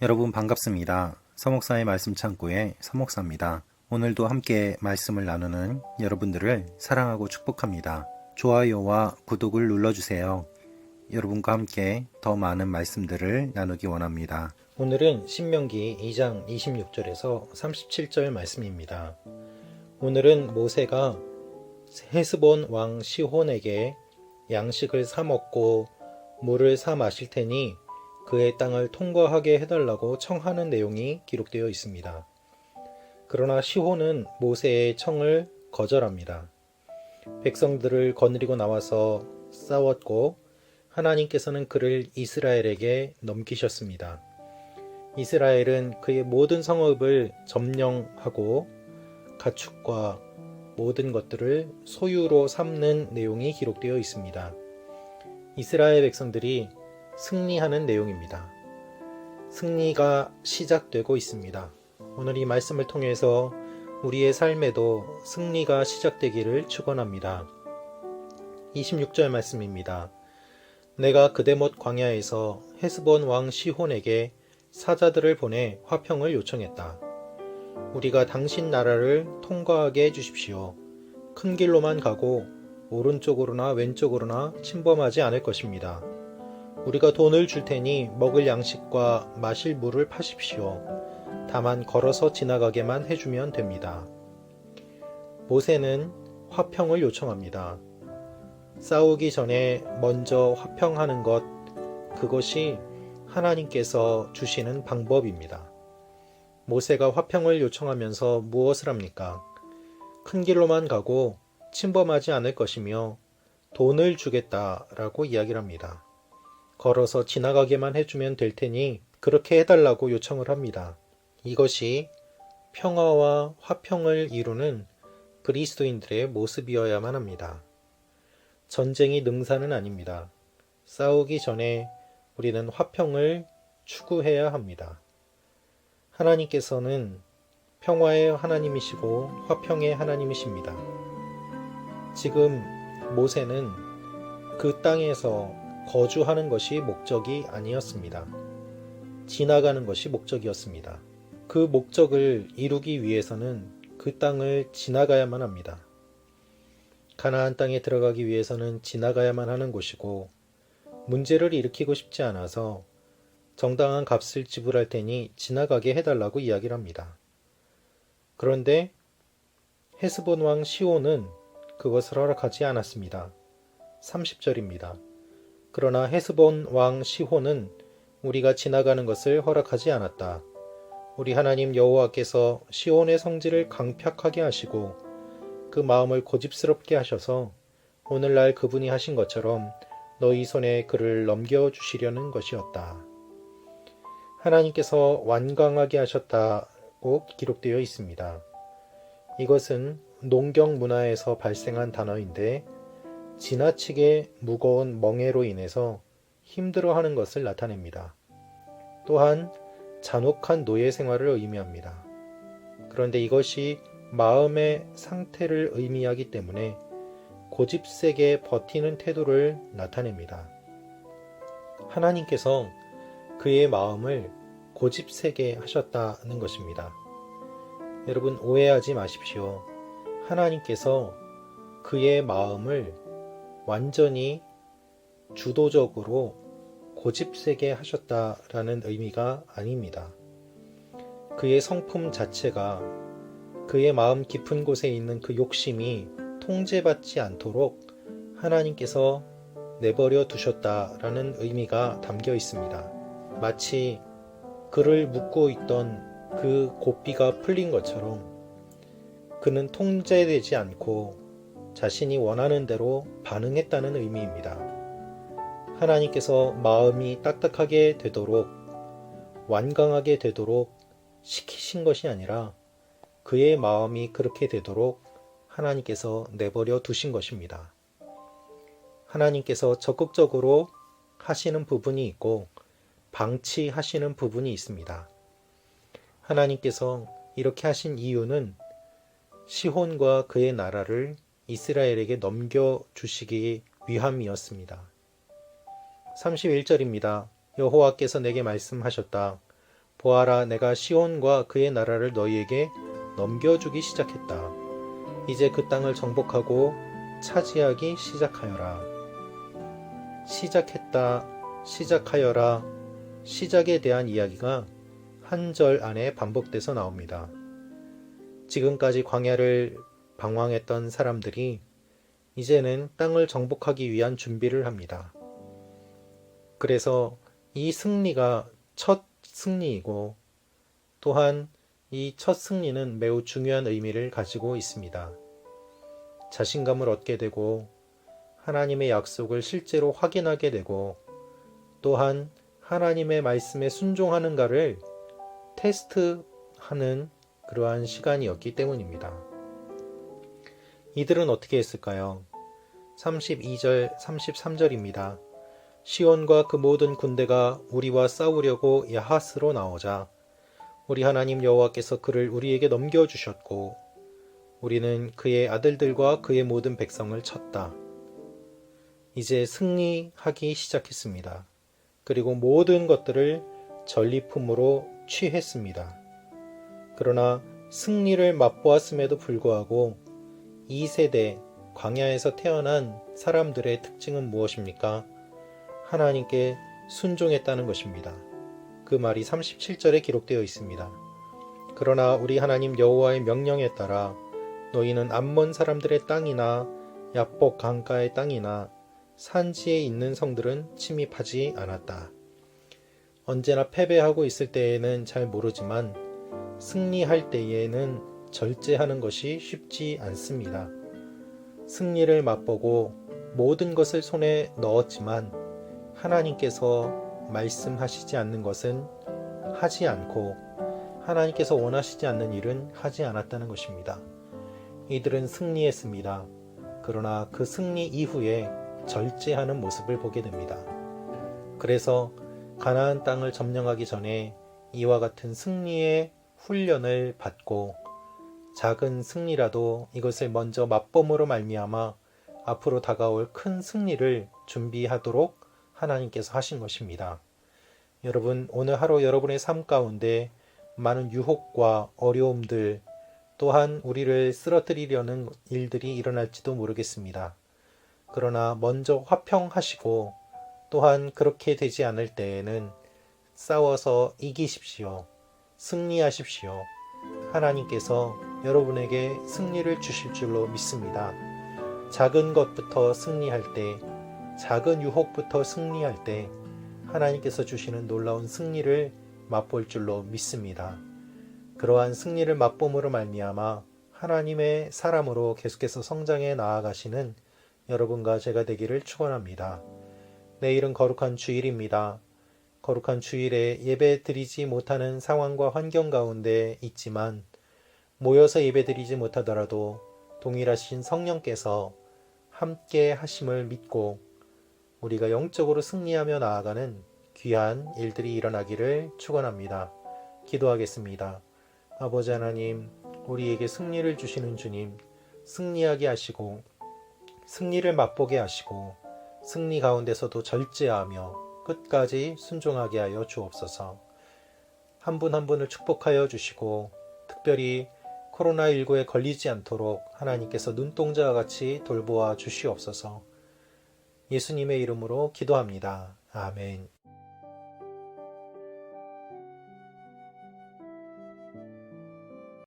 여러분 반갑습니다. 서목사의 말씀 창고의 서목사입니다. 오늘도 함께 말씀을 나누는 여러분들을 사랑하고 축복합니다. 좋아요와 구독을 눌러주세요. 여러분과 함께 더 많은 말씀들을 나누기 원합니다. 오늘은 신명기 2장 26절에서 37절 말씀입니다. 오늘은 모세가 헤스본 왕 시혼에게 양식을 사 먹고 물을 사 마실 테니 그의 땅을 통과하게 해달라고 청하는 내용이 기록되어 있습니다. 그러나 시혼은 모세의 청을 거절합니다. 백성들을 거느리고 나와서 싸웠고 하나님께서는 그를 이스라엘에게 넘기셨습니다. 이스라엘은 그의 모든 성읍을 점령하고 가축과 모든 것들을 소유로 삼는 내용이 기록되어 있습니다. 이스라엘 백성들이 승리하는 내용입니다. 승리가 시작되고 있습니다. 오늘 이 말씀을 통해서 우리의 삶에도 승리가 시작되기를 축원합니다. 26절 말씀입니다. 내가 그대못 광야에서 헤스본 왕 시혼에게 사자들을 보내 화평을 요청했다. 우리가 당신 나라를 통과하게 해주십시오. 큰 길로만 가고 오른쪽으로나 왼쪽으로나 침범하지 않을 것입니다. 우리가 돈을 줄 테니 먹을 양식과 마실 물을 파십시오. 다만 걸어서 지나가게만 해주면 됩니다. 모세는 화평을 요청합니다. 싸우기 전에 먼저 화평하는 것, 그것이 하나님께서 주시는 방법입니다. 모세가 화평을 요청하면서 무엇을 합니까? 큰 길로만 가고 침범하지 않을 것이며 돈을 주겠다라고 이야기를 합니다. 걸어서 지나가게만 해주면 될 테니 그렇게 해달라고 요청을 합니다. 이것이 평화와 화평을 이루는 그리스도인들의 모습이어야만 합니다. 전쟁이 능사는 아닙니다. 싸우기 전에 우리는 화평을 추구해야 합니다. 하나님께서는 평화의 하나님이시고 화평의 하나님이십니다. 지금 모세는 그 땅에서 거주하는 것이 목적이 아니었습니다. 지나가는 것이 목적이었습니다. 그 목적을 이루기 위해서는 그 땅을 지나가야만 합니다. 가나안 땅에 들어가기 위해서는 지나가야만 하는 곳이고 문제를 일으키고 싶지 않아서 정당한 값을 지불할 테니 지나가게 해달라고 이야기를 합니다. 그런데 헤스본 왕 시온은 그것을 허락하지 않았습니다. 30절입니다. 그러나 헤스본 왕 시혼은 우리가 지나가는 것을 허락하지 않았다. 우리 하나님 여호와께서 시온의 성질을 강팍하게 하시고 그 마음을 고집스럽게 하셔서 오늘날 그분이 하신 것처럼 너희 손에 그를 넘겨주시려는 것이었다. 하나님께서 완강하게 하셨다고 기록되어 있습니다. 이것은 농경 문화에서 발생한 단어인데 지나치게 무거운 멍에로 인해서 힘들어하는 것을 나타냅니다. 또한 잔혹한 노예 생활을 의미합니다. 그런데 이것이 마음의 상태를 의미하기 때문에 고집세게 버티는 태도를 나타냅니다. 하나님께서 그의 마음을 고집세게 하셨다는 것입니다. 여러분 오해하지 마십시오. 하나님께서 그의 마음을 완전히 주도적으로 고집세게 하셨다라는 의미가 아닙니다. 그의 성품 자체가 그의 마음 깊은 곳에 있는 그 욕심이 통제받지 않도록 하나님께서 내버려 두셨다라는 의미가 담겨 있습니다. 마치 그를 묶고 있던 그 고삐가 풀린 것처럼 그는 통제되지 않고 자신이 원하는 대로 반응했다는 의미입니다. 하나님께서 마음이 딱딱하게 되도록 완강하게 되도록 시키신 것이 아니라 그의 마음이 그렇게 되도록 하나님께서 내버려 두신 것입니다. 하나님께서 적극적으로 하시는 부분이 있고 방치하시는 부분이 있습니다. 하나님께서 이렇게 하신 이유는 시혼과 그의 나라를 이스라엘에게 넘겨주시기 위함이었습니다. 31절입니다. 여호와께서 내게 말씀하셨다. 보아라, 내가 시온과 그의 나라를 너희에게 넘겨주기 시작했다. 이제 그 땅을 정복하고 차지하기 시작하여라. 시작하여라. 시작에 대한 이야기가 한 절 안에 반복돼서 나옵니다. 지금까지 광야를 방황했던 사람들이 이제는 땅을 정복하기 위한 준비를 합니다. 그래서 이 승리가 첫 승리이고 또한 이 첫 승리는 매우 중요한 의미를 가지고 있습니다. 자신감을 얻게 되고 하나님의 약속을 실제로 확인하게 되고 또한 하나님의 말씀에 순종하는가를 테스트하는 그러한 시간이었기 때문입니다. 이들은 어떻게 했을까요? 32절, 33절입니다. 시온과 그 모든 군대가 우리와 싸우려고 야하스로 나오자 우리 하나님 여호와께서 그를 우리에게 넘겨주셨고 우리는 그의 아들들과 그의 모든 백성을 쳤다. 이제 승리하기 시작했습니다. 그리고 모든 것들을 전리품으로 취했습니다. 그러나 승리를 맛보았음에도 불구하고 이 세대 광야에서 태어난 사람들의 특징은 무엇입니까? 하나님께 순종했다는 것입니다. 그 말이 37절에 기록되어 있습니다. 그러나 우리 하나님 여호와의 명령에 따라 너희는 암몬 사람들의 땅이나 야복 강가의 땅이나 산지에 있는 성들은 침입하지 않았다. 언제나 패배하고 있을 때에는 잘 모르지만 승리할 때에는 절제하는 것이 쉽지 않습니다. 승리를 맛보고 모든 것을 손에 넣었지만 하나님께서 말씀하시지 않는 것은 하지 않고 하나님께서 원하시지 않는 일은 하지 않았다는 것입니다. 이들은 승리했습니다. 그러나 그 승리 이후에 절제하는 모습을 보게 됩니다. 그래서 가나안 땅을 점령하기 전에 이와 같은 승리의 훈련을 받고 작은 승리라도 이것을 먼저 맛봄으로 말미암아 앞으로 다가올 큰 승리를 준비하도록 하나님께서 하신 것입니다. 여러분, 오늘 하루 여러분의 삶 가운데 많은 유혹과 어려움들 또한 우리를 쓰러뜨리려는 일들이 일어날지도 모르겠습니다. 그러나 먼저 화평하시고 또한 그렇게 되지 않을 때에는 싸워서 이기십시오. 승리하십시오. 하나님께서 여러분에게 승리를 주실 줄로 믿습니다. 작은 것부터 승리할 때, 작은 유혹부터 승리할 때 하나님께서 주시는 놀라운 승리를 맛볼 줄로 믿습니다. 그러한 승리를 맛봄으로 말미암아 하나님의 사람으로 계속해서 성장해 나아가시는 여러분과 제가 되기를 축원합니다. 내일은 거룩한 주일입니다. 거룩한 주일에 예배 드리지 못하는 상황과 환경 가운데 있지만 모여서 예배 드리지 못하더라도 동일하신 성령께서 함께 하심을 믿고 우리가 영적으로 승리하며 나아가는 귀한 일들이 일어나기를 축원합니다. 기도하겠습니다. 아버지 하나님, 우리에게 승리를 주시는 주님, 승리하게 하시고 승리를 맛보게 하시고 승리 가운데서도 절제하며 끝까지 순종하게 하여 주옵소서. 한 분 한 분을 축복하여 주시고 특별히 코로나19에 걸리지 않도록 하나님께서 눈동자와 같이 돌보아 주시옵소서. 예수님의 이름으로 기도합니다. 아멘.